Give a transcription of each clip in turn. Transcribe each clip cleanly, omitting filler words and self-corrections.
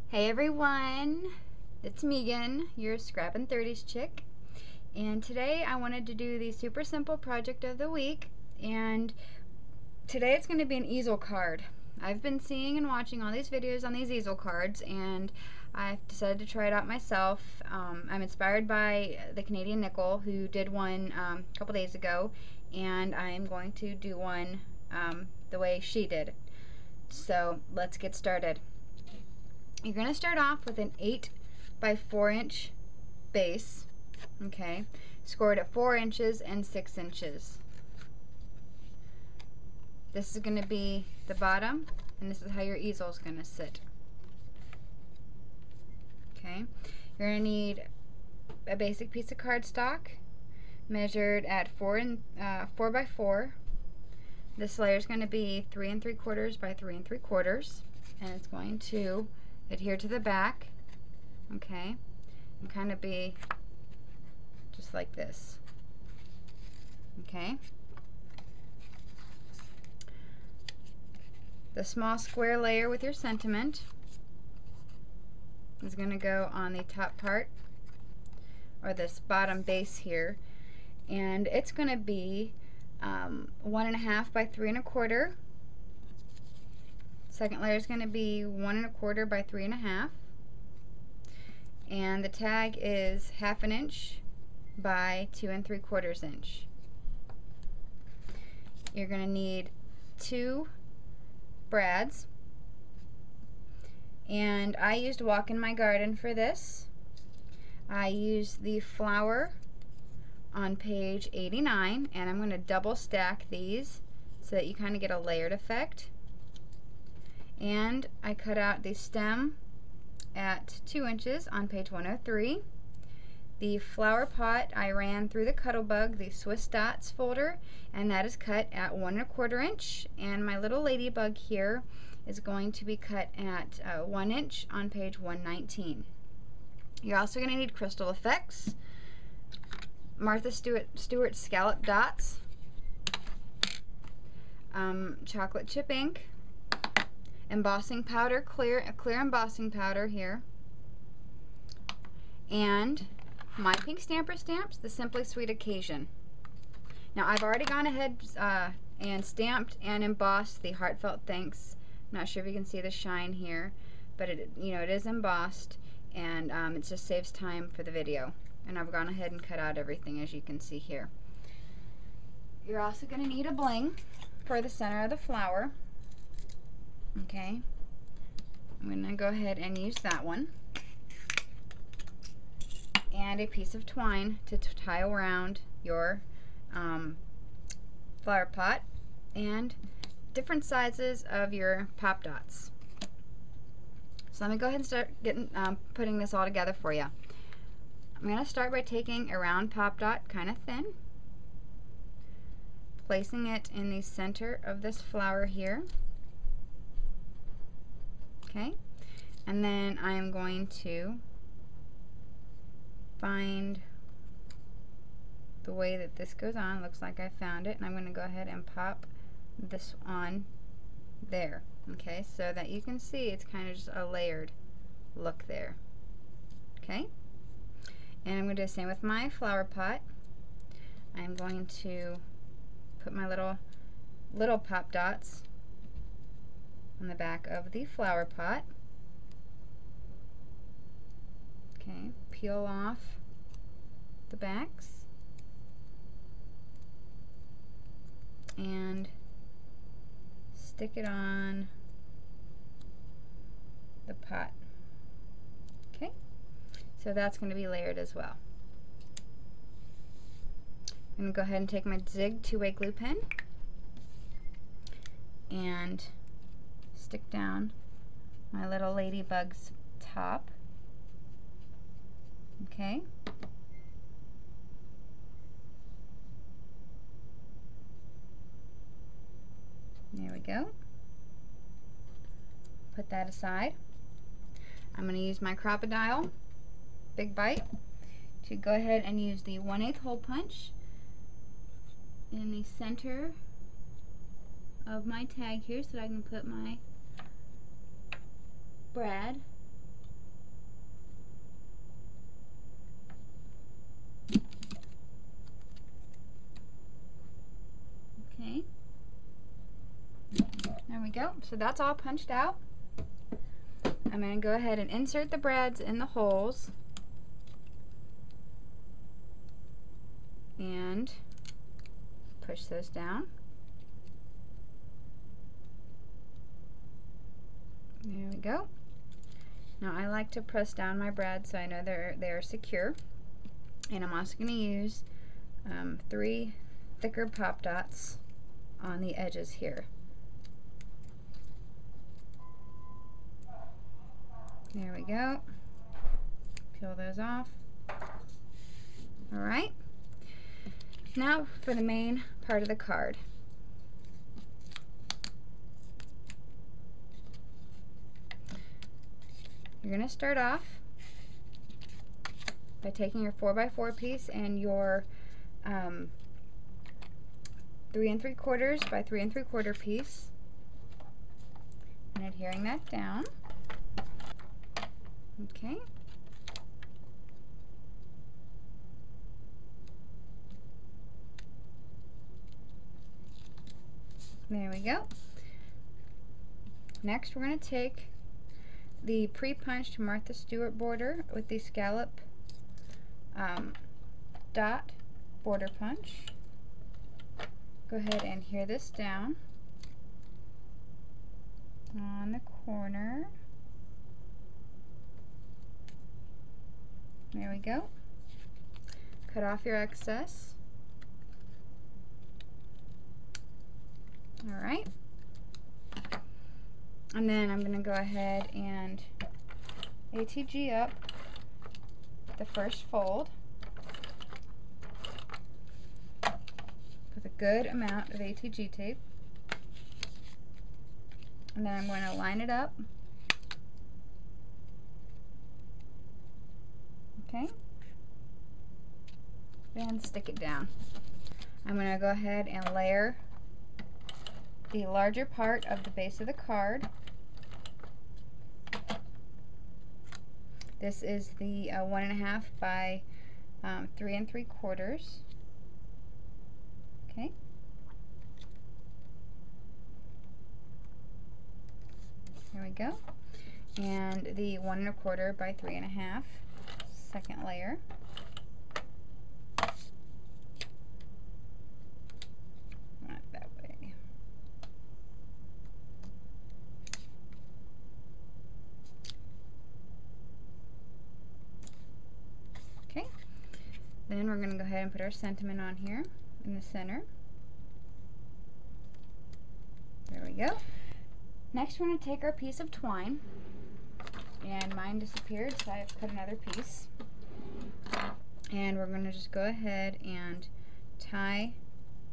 Hey everyone, it's Megan, your Scrappin' 30s chick, and today I wanted to do the super simple project of the week, and today it's going to be an easel card. I've been seeing and watching all these videos on these easel cards, and I've decided to try it out myself. I'm inspired by the Canadian Nickel, who did one a couple days ago, and I'm going to do one the way she did. So let's get started. You're going to start off with an 8 by 4 inch base, okay, scored at 4 inches and 6 inches. This is going to be the bottom, and this is how your easel is going to sit. Okay, you're going to need a basic piece of cardstock measured at 4 by 4. This layer is going to be 3 3/4 by 3 3/4, and it's going to adhere to the back, okay, and kind of be just like this, okay. The small square layer with your sentiment is going to go on the top part, or this bottom base here, and it's going to be 1 1/2 by 3 1/4. Second layer is going to be 1 1/4 by 3 1/2, and the tag is 1/2 inch by 2 3/4 inch. You're going to need 2 brads, and I used Walk in My Garden for this. I used the flower on page 89, and I'm going to double stack these so that you kind of get a layered effect. And I cut out the stem at 2 inches on page 103. The flower pot I ran through the Cuttlebug, the Swiss Dots folder, and that is cut at 1 1/4 inch. And my little ladybug here is going to be cut at 1 inch on page 119. You're also going to need crystal effects, Martha Stewart scallop dots, chocolate chip ink, embossing powder, clear embossing powder here, and my pink stamper stamps, the Simply Sweet Occasion. Now I've already gone ahead and stamped and embossed the heartfelt thanks. I'm not sure if you can see the shine here, but it is embossed, and it just saves time for the video. And I've gone ahead and cut out everything, as you can see here. You're also going to need a bling for the center of the flower. Okay, I'm going to go ahead and use that one, and a piece of twine to tie around your flower pot, and different sizes of your pop dots. So let me go ahead and start putting this all together for you. I'm going to start by taking a round pop dot, kind of thin, placing it in the center of this flower here. Okay, and then I'm going to find the way that this goes on. Looks like I found it, and I'm going to go ahead and pop this on there. Okay, so that you can see it's kind of just a layered look there. Okay, and I'm going to do the same with my flower pot. I'm going to put my little pop dots on the back of the flower pot. Okay, peel off the backs and stick it on the pot. Okay, so that's going to be layered as well. I'm going to go ahead and take my Zig 2-way glue pen and stick down my little ladybug's top. Okay. There we go. Put that aside. I'm going to use my Crocodile Big Bite to go ahead and use the 1/8 hole punch in the center of my tag here so that I can put my brad Okay. There we go. So that's all punched out. I'm going to go ahead and insert the brads in the holes and push those down. There we go. Now I like to press down my brads so I know they're secure. And I'm also going to use 3 thicker pop dots on the edges here. There we go. Peel those off. Alright. Now for the main part of the card. You're going to start off by taking your 4x4 piece and your 3 3/4 by 3 3/4 piece and adhering that down. Okay. There we go. Next we're going to take the pre-punched Martha Stewart border with the scallop dot border punch. Go ahead and adhere this down on the corner. There we go. Cut off your excess. Alright. And then I'm going to go ahead and ATG up the first fold with a good amount of ATG tape. And then I'm going to line it up. Okay. And stick it down. I'm going to go ahead and layer the larger part of the base of the card. This is the 1.5 by 3 3/4. Okay. There we go. And the 1 1/4 by 3 1/2 second layer. Not that way. Okay. Then we're going to go ahead and put our sentiment on here in the center. There we go. Next we're going to take our piece of twine, and mine disappeared so I have to cut another piece. And we're going to just go ahead and tie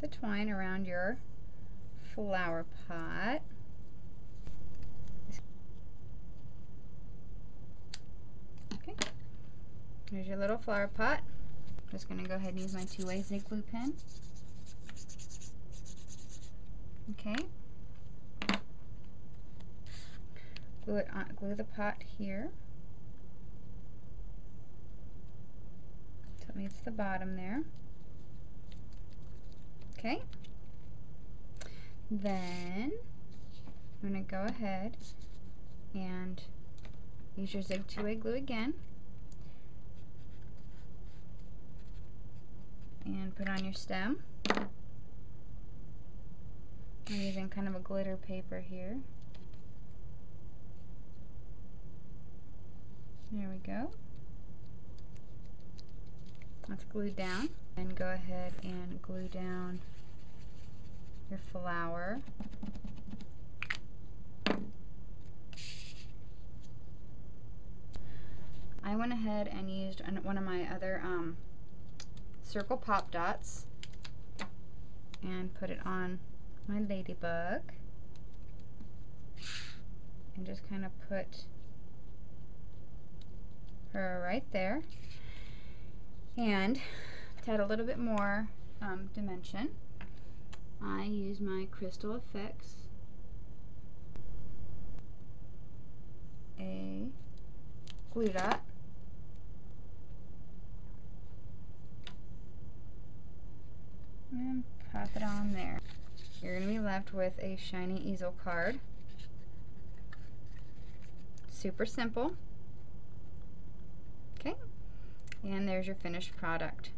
the twine around your flower pot. Okay, there's your little flower pot. I'm just going to go ahead and use my 2-way zig glue pen. Okay. Glue the pot here so it meets the bottom there. Okay. Then I'm going to go ahead and use your zig 2-way glue again and put on your stem. I'm using kind of a glitter paper here. There we go. That's glued down. And go ahead and glue down your flower. I went ahead and used one of my other circle pop dots and put it on my ladybug and just kind of put her right there, and to add a little bit more dimension, I use my Crystal Effects a glue dot on there. You're going to be left with a shiny easel card. Super simple. Okay, and there's your finished product.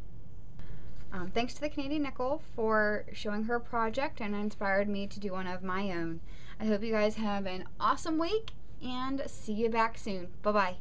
Thanks to the Canadian Nickel for showing her project and inspired me to do one of my own. I hope you guys have an awesome week and see you back soon. Bye-bye.